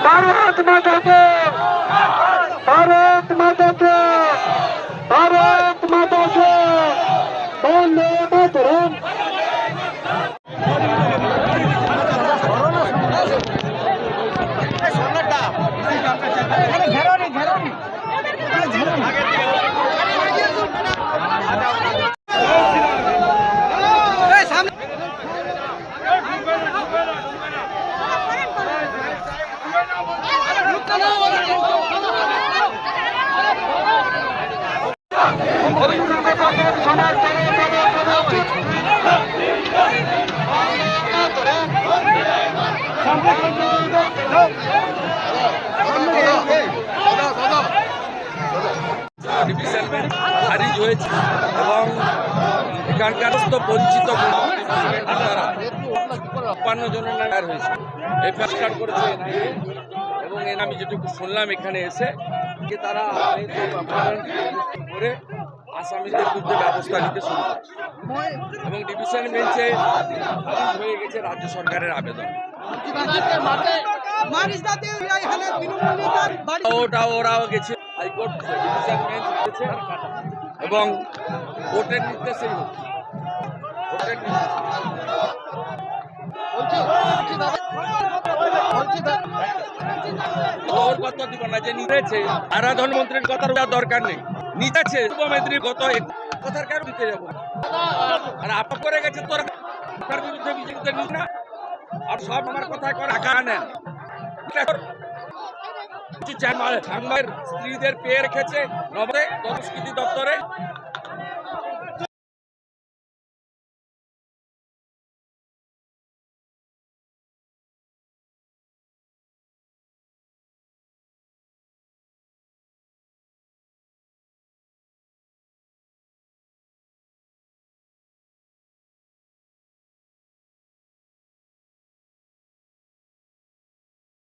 भारत माता के भारत माता के भारत माता के वंदे मातरम। ডিভিশন বেঞ্চ খারিজ হয়েছে এবং এখানকার পরিচিত আপনারা ৫৫ জনের নাম হয়েছে এফআইআর স্টার্ট করেছে এবং আমি যেটুকু শুনলাম এখানে এসে যে তারা করে আসামিদের বিরুদ্ধে ব্যবস্থা নিতে শুরু করেছে এবং ডিভিশন বেঞ্চে খারিজ হয়ে গেছে রাজ্য সরকারের আবেদন। ওরাও গেছে হাইকোর্ট ডিভিশন বেঞ্চ গেছে এবং কোর্টের নির্দেশেই হচ্ছে কোর্টের ওর কথা দিব না যে নিতেছে আরাধনমন্ত্রীর কথার দরকার নেই নিতেছে মুখ্যমন্ত্রীর গত কথার কারণ দিতে যাবো আর আপা করে গেছে তোর আপনার বিরুদ্ধে বিজেপিতে নিস না আর সব আমার কথায় করে আঁকা নেন স্ত্রীদের পেয়ে রেখেছে নবদে সংস্কৃতি দপ্তরে